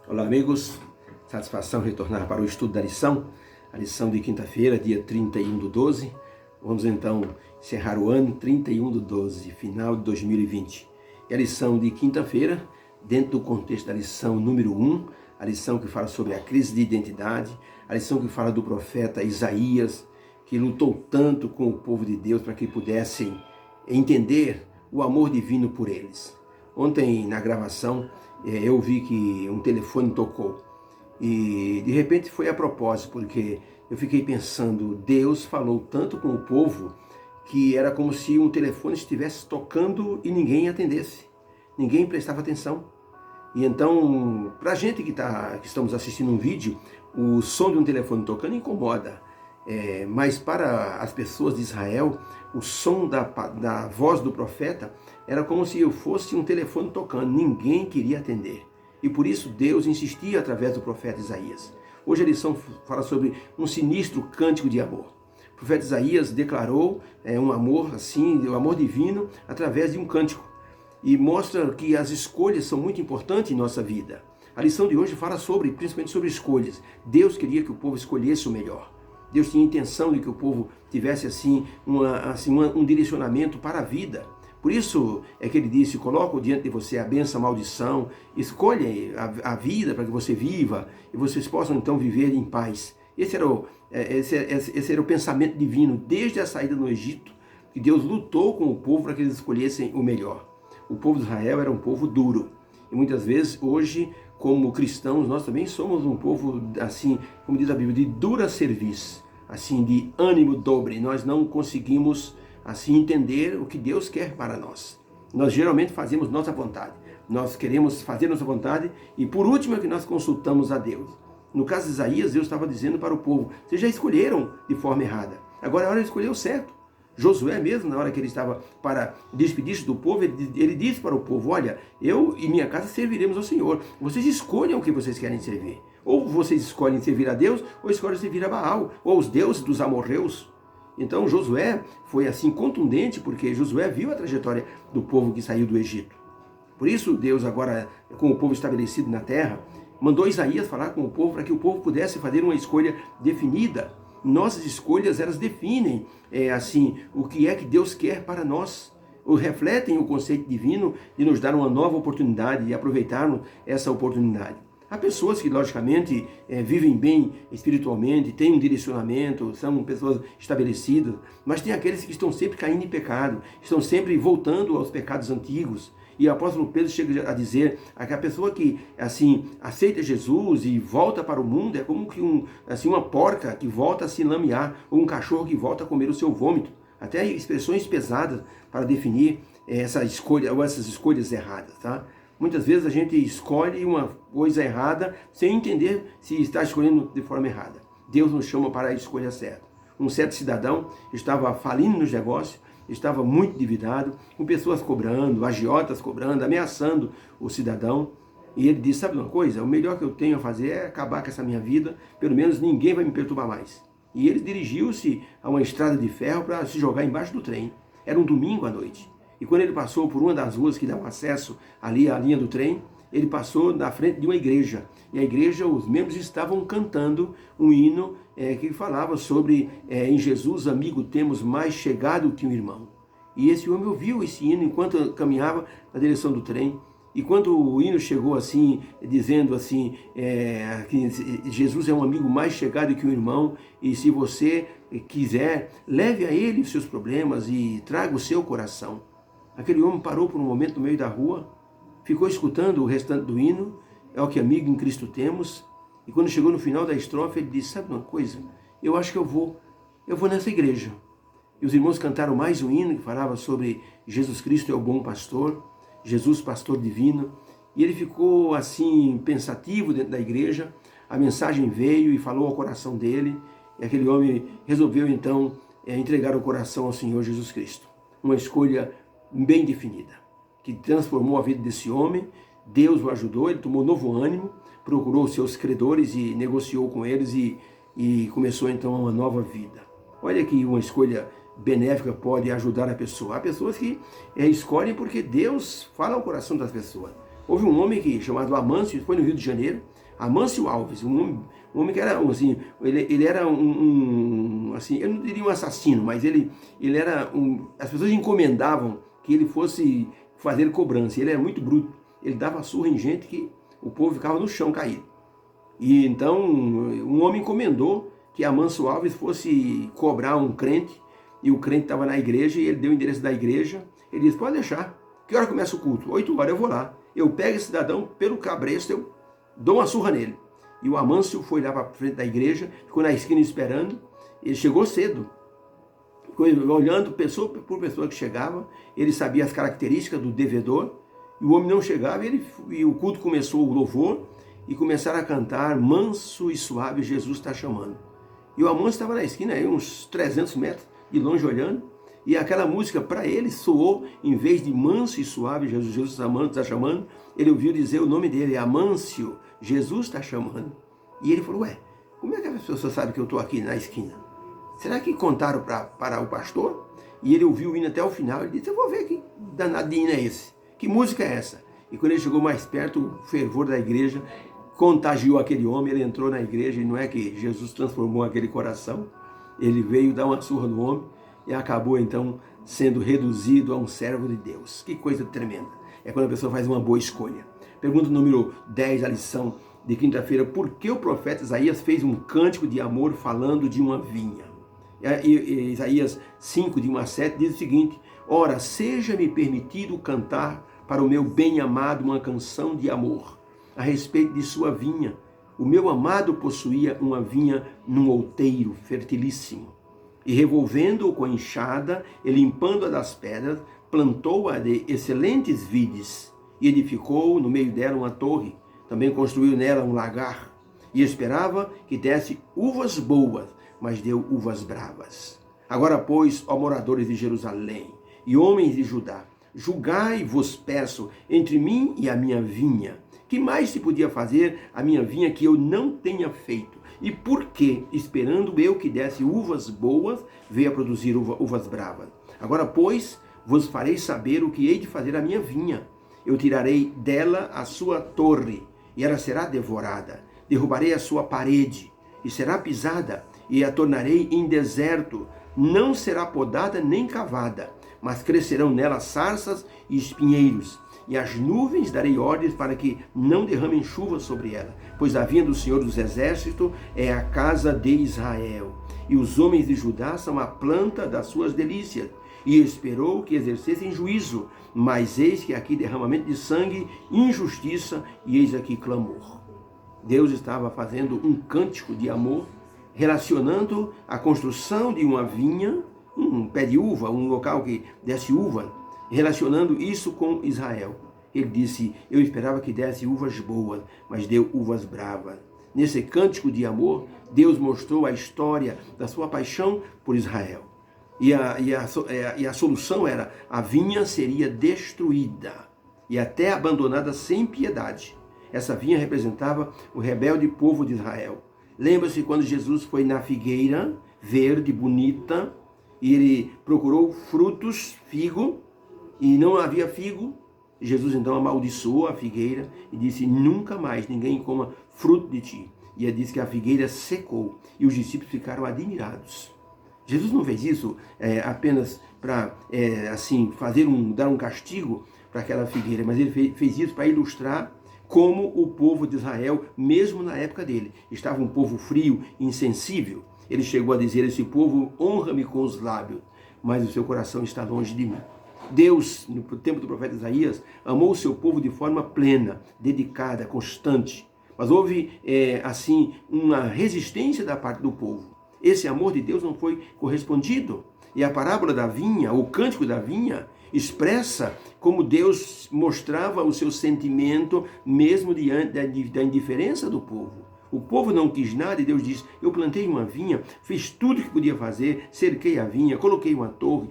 Olá amigos, satisfação retornar para o estudo da lição, a lição de quinta-feira, dia 31/12. Vamos então encerrar o ano 31/12, final de 2020. E a lição de quinta-feira, dentro do contexto da lição número 1, a lição que fala sobre a crise de identidade, a lição que fala do profeta Isaías, que lutou tanto com o povo de Deus para que pudessem entender o amor divino por eles. Ontem, na gravação, eu vi que um telefone tocou e de repente foi a propósito, porque eu fiquei pensando, Deus falou tanto com o povo que era como se um telefone estivesse tocando e ninguém atendesse, ninguém prestava atenção. E então, para a gente que estamos assistindo um vídeo, o som de um telefone tocando incomoda. Mas para as pessoas de Israel, o som da voz do profeta era como se eu fosse um telefone tocando, ninguém queria atender. E por isso Deus insistia através do profeta Isaías. Hoje a lição fala sobre um sinistro cântico de amor. O profeta Isaías declarou um amor assim, o amor divino, através de um cântico. E mostra que as escolhas são muito importantes em nossa vida. A lição de hoje fala principalmente sobre escolhas. Deus queria que o povo escolhesse o melhor. Deus tinha a intenção de que o povo tivesse um direcionamento para a vida. Por isso é que ele disse, coloco diante de você a bênção, a maldição, escolha a vida para que você viva e vocês possam então viver em paz. Esse era o pensamento divino desde a saída do Egito, que Deus lutou com o povo para que eles escolhessem o melhor. O povo de Israel era um povo duro e muitas vezes hoje, como cristãos, nós também somos um povo, assim, como diz a Bíblia, de dura cerviz, assim, de ânimo dobre. Nós não conseguimos, assim, entender o que Deus quer para nós. Nós geralmente fazemos nossa vontade. Nós queremos fazer nossa vontade e, por último, é que nós consultamos a Deus. No caso de Isaías, Deus estava dizendo para o povo, vocês já escolheram de forma errada. Agora é hora de escolher o certo. Josué mesmo, na hora que ele estava para despedir-se do povo, ele disse para o povo, olha, eu e minha casa serviremos ao Senhor. Vocês escolham o que vocês querem servir. Ou vocês escolhem servir a Deus, ou escolhem servir a Baal, ou aos deuses dos amorreus. Então Josué foi assim contundente, porque Josué viu a trajetória do povo que saiu do Egito. Por isso Deus agora, com o povo estabelecido na terra, mandou Isaías falar com o povo para que o povo pudesse fazer uma escolha definida. Nossas escolhas, elas definem o que é que Deus quer para nós, ou refletem o conceito divino de nos dar uma nova oportunidade e aproveitarmos essa oportunidade. Há pessoas que, logicamente, vivem bem espiritualmente, têm um direcionamento, são pessoas estabelecidas, mas tem aqueles que estão sempre caindo em pecado, estão sempre voltando aos pecados antigos. E o apóstolo Pedro chega a dizer que a pessoa que assim aceita Jesus e volta para o mundo é como que uma porca que volta a se lamear, ou um cachorro que volta a comer o seu vômito. Até expressões pesadas para definir essa escolha ou essas escolhas erradas, tá? Muitas vezes a gente escolhe uma coisa errada sem entender se está escolhendo de forma errada. Deus nos chama para a escolha certa. Um certo cidadão estava falindo nos negócios, estava muito endividado, com pessoas cobrando, agiotas cobrando, ameaçando o cidadão. E ele disse, sabe uma coisa? O melhor que eu tenho a fazer é acabar com essa minha vida, pelo menos ninguém vai me perturbar mais. E ele dirigiu-se a uma estrada de ferro para se jogar embaixo do trem. Era um domingo à noite. E quando ele passou por uma das ruas que dão acesso ali à linha do trem, ele passou na frente de uma igreja. E a igreja, os membros estavam cantando um hino que falava sobre em Jesus, amigo, temos mais chegado que um irmão. E esse homem ouviu esse hino enquanto caminhava na direção do trem. E quando o hino chegou assim, dizendo assim, que Jesus é um amigo mais chegado que um irmão, e se você quiser, leve a ele os seus problemas e traga o seu coração. Aquele homem parou por um momento no meio da rua, ficou escutando o restante do hino, é o que amigo em Cristo temos, e quando chegou no final da estrofe, ele disse, sabe uma coisa? Eu acho que eu vou nessa igreja. E os irmãos cantaram mais um hino que falava sobre Jesus Cristo é o bom pastor, Jesus pastor divino, e ele ficou assim pensativo dentro da igreja. A mensagem veio e falou ao coração dele, e aquele homem resolveu então entregar o coração ao Senhor Jesus Cristo. Uma escolha bem definida, que transformou a vida desse homem. Deus o ajudou, ele tomou novo ânimo, procurou os seus credores e negociou com eles e começou então uma nova vida. Olha que uma escolha benéfica pode ajudar a pessoa. Há pessoas que escolhem porque Deus fala ao coração das pessoas. Houve um homem chamado Amâncio, foi no Rio de Janeiro, Amâncio Alves, um homem que era, assim, ele era assim, eu não diria um assassino, mas ele era as pessoas encomendavam que ele fosse fazer cobrança. Ele era muito bruto, ele dava surra em gente que o povo ficava no chão caído. E então um homem encomendou que Amâncio Alves fosse cobrar um crente, e o crente estava na igreja, e ele deu o endereço da igreja. Ele disse: pode deixar, que hora começa o culto? 8 horas eu vou lá, eu pego esse cidadão pelo cabresto, eu dou uma surra nele. E o Amâncio foi lá para frente da igreja, ficou na esquina esperando. Ele chegou cedo, ficou olhando pessoa por pessoa que chegava. Ele sabia as características do devedor, e o homem não chegava. E o culto começou, o louvor, e começaram a cantar: manso e suave Jesus está chamando. E o Amâncio estava na esquina, aí, uns 300 metros de longe olhando, e aquela música para ele soou, em vez de manso e suave Jesus está chamando, ele ouviu dizer o nome dele: Amâncio, Jesus está chamando. E ele falou: ué, como é que as pessoas sabem que eu estou aqui na esquina? Será que contaram para o pastor? E ele ouviu o hino até o final. Ele disse: eu vou ver que danado de hino é esse, que música é essa? E quando ele chegou mais perto, o fervor da igreja contagiou aquele homem. Ele entrou na igreja, e não é que Jesus transformou aquele coração, ele veio dar uma surra no homem e acabou então sendo reduzido a um servo de Deus. Que coisa tremenda! É quando a pessoa faz uma boa escolha. Pergunta número 10, a lição de quinta-feira: por que o profeta Isaías fez um cântico de amor falando de uma vinha? E Isaías 5, de 1 a 7, diz o seguinte: ora, seja-me permitido cantar para o meu bem-amado uma canção de amor a respeito de sua vinha. O meu amado possuía uma vinha num outeiro fertilíssimo, e revolvendo-o com enxada e limpando-a das pedras, plantou-a de excelentes vides, e edificou no meio dela uma torre. Também construiu nela um lagar, e esperava que desse uvas boas, mas deu uvas bravas. Agora, pois, ó moradores de Jerusalém e homens de Judá, julgai, vos peço, entre mim e a minha vinha. Que mais se podia fazer a minha vinha que eu não tenha feito? E por que, esperando eu que desse uvas boas, veio a produzir uvas bravas? Agora, pois, vos farei saber o que hei de fazer à minha vinha. Eu tirarei dela a sua torre, e ela será devorada. Derrubarei a sua parede, e será pisada, e a tornarei em deserto. Não será podada nem cavada, mas crescerão nela sarças e espinheiros. E as nuvens darei ordens para que não derramem chuva sobre ela, pois a vinha do Senhor dos Exércitos é a casa de Israel, e os homens de Judá são a planta das suas delícias. E esperou que exercessem juízo, mas eis que aqui derramamento de sangue, injustiça, e eis aqui clamor. Deus estava fazendo um cântico de amor, relacionando a construção de uma vinha, um pé de uva, um local que desse uva, relacionando isso com Israel. Ele disse: eu esperava que desse uvas boas, mas deu uvas bravas. Nesse cântico de amor, Deus mostrou a história da sua paixão por Israel. E a solução era: a vinha seria destruída e até abandonada sem piedade. Essa vinha representava o rebelde povo de Israel. Lembra-se quando Jesus foi na figueira verde, bonita, e ele procurou frutos, figo, e não havia figo. Jesus então amaldiçoou a figueira e disse: nunca mais ninguém coma fruto de ti. E ele disse que a figueira secou, e os discípulos ficaram admirados. Jesus não fez isso apenas para assim dar um castigo para aquela figueira, mas ele fez isso para ilustrar como o povo de Israel, mesmo na época dele, estava um povo frio, insensível. Ele chegou a dizer: esse povo honra-me com os lábios, mas o seu coração está longe de mim. Deus, no tempo do profeta Isaías, amou o seu povo de forma plena, dedicada, constante. Mas houve, assim, uma resistência da parte do povo. Esse amor de Deus não foi correspondido. E a parábola da vinha, o cântico da vinha, expressa como Deus mostrava o seu sentimento mesmo diante da indiferença do povo. O povo não quis nada e Deus diz: eu plantei uma vinha, fiz tudo o que podia fazer, cerquei a vinha, coloquei uma torre,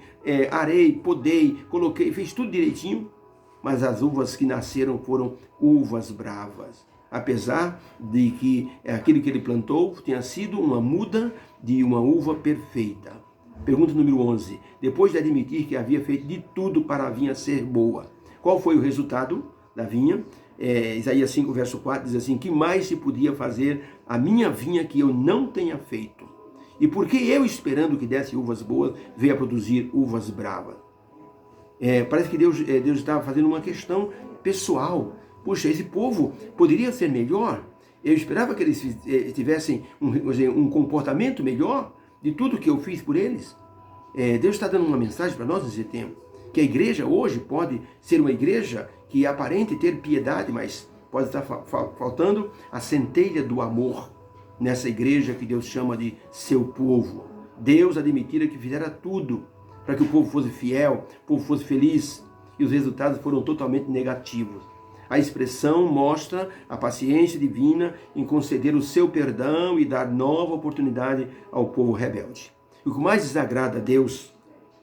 arei, podei, fiz tudo direitinho, mas as uvas que nasceram foram uvas bravas. Apesar de que aquilo que ele plantou tinha sido uma muda de uma uva perfeita. Pergunta número 11. Depois de admitir que havia feito de tudo para a vinha ser boa, qual foi o resultado da vinha. Isaías 5, verso 4 diz assim: que mais se podia fazer a minha vinha que eu não tenha feito? E porque eu, esperando que desse uvas boas, veio a produzir uvas bravas. Parece que Deus estava fazendo uma questão pessoal. Puxa, esse povo poderia ser melhor. Eu esperava que eles tivessem um comportamento melhor de tudo que eu fiz por eles. Deus está dando uma mensagem para nós nesse tempo, que a igreja hoje pode ser uma igreja que aparente ter piedade, mas pode estar faltando a centelha do amor nessa igreja que Deus chama de seu povo. Deus admitira que fizera tudo para que o povo fosse fiel, o povo fosse feliz, e os resultados foram totalmente negativos. A expressão mostra a paciência divina em conceder o seu perdão e dar nova oportunidade ao povo rebelde. O que mais desagrada a Deus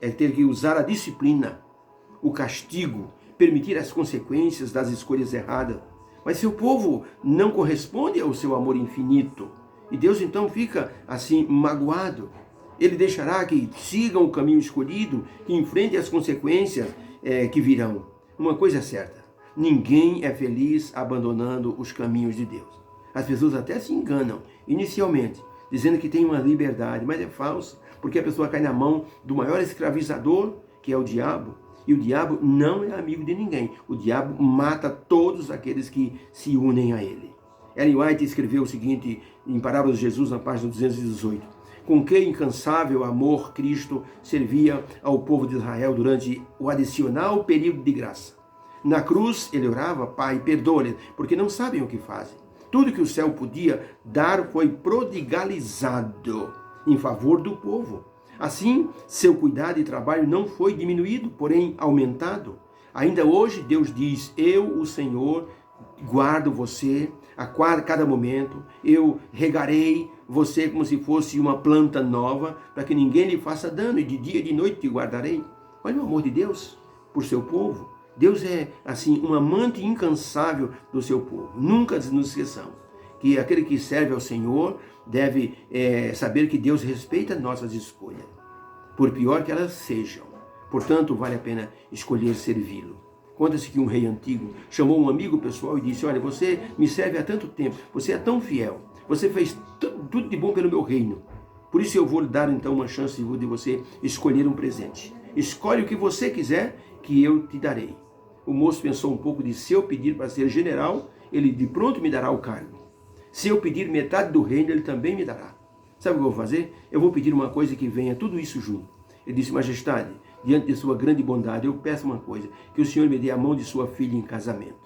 é ter que usar a disciplina, o castigo, permitir as consequências das escolhas erradas. Mas seu povo não corresponde ao seu amor infinito. E Deus então fica assim magoado. Ele deixará que sigam o caminho escolhido, que enfrentem as consequências que virão. Uma coisa é certa: ninguém é feliz abandonando os caminhos de Deus. As pessoas até se enganam inicialmente, dizendo que tem uma liberdade, mas é falso, porque a pessoa cai na mão do maior escravizador, que é o diabo. E o diabo não é amigo de ninguém. O diabo mata todos aqueles que se unem a ele. Ellen White escreveu o seguinte em Parábolas de Jesus, na página 218. Com que incansável amor Cristo servia ao povo de Israel durante o adicional período de graça. Na cruz ele orava: Pai, perdoa-lhes, porque não sabem o que fazem. Tudo que o céu podia dar foi prodigalizado em favor do povo. Assim, seu cuidado e trabalho não foi diminuído, porém aumentado. Ainda hoje Deus diz: eu, o Senhor, guardo você a cada momento, eu regarei você como se fosse uma planta nova, para que ninguém lhe faça dano, e de dia e de noite te guardarei. Olha o amor de Deus por seu povo. Deus é, assim, um amante incansável do seu povo. Nunca nos esqueçamos que aquele que serve ao Senhor deve saber que Deus respeita nossas escolhas, por pior que elas sejam. Portanto, vale a pena escolher servi-lo. Conta-se que um rei antigo chamou um amigo pessoal e disse: olha, você me serve há tanto tempo, você é tão fiel, você fez tudo de bom pelo meu reino. Por isso eu vou lhe dar então uma chance de você escolher um presente. Escolhe o que você quiser, que eu te darei. O moço pensou um pouco e disse: se eu pedir para ser general, ele de pronto me dará o cargo. Se eu pedir metade do reino, ele também me dará. Sabe o que eu vou fazer? Eu vou pedir uma coisa que venha tudo isso junto. Ele disse: majestade, diante de sua grande bondade, eu peço uma coisa, que o Senhor me dê a mão de sua filha em casamento.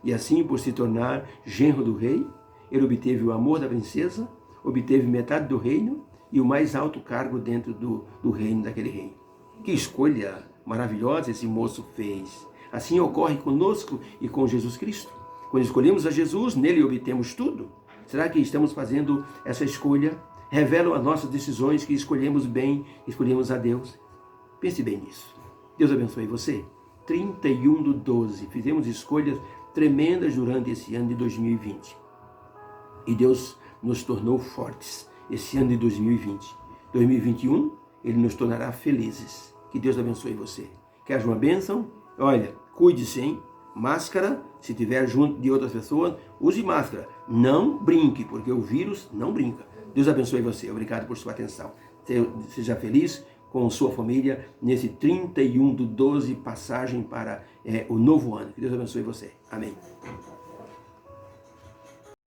E assim, por se tornar genro do rei, ele obteve o amor da princesa, obteve metade do reino e o mais alto cargo dentro do reino daquele rei. Que escolha maravilhosa esse moço fez. Assim ocorre conosco e com Jesus Cristo. Quando escolhemos a Jesus, nele obtemos tudo. Será que estamos fazendo essa escolha? Revelam as nossas decisões que escolhemos bem, escolhemos a Deus? Pense bem nisso. Deus abençoe você. 31/12. Fizemos escolhas tremendas durante esse ano de 2020. E Deus nos tornou fortes esse ano de 2020. 2021, Ele nos tornará felizes. Que Deus abençoe você. Quer uma bênção? Olha, cuide-se, hein? Máscara, se estiver junto de outras pessoas, use máscara. Não brinque, porque o vírus não brinca. Deus abençoe você. Obrigado por sua atenção. Seja feliz com sua família nesse 31/12, passagem para o novo ano. Que Deus abençoe você. Amém.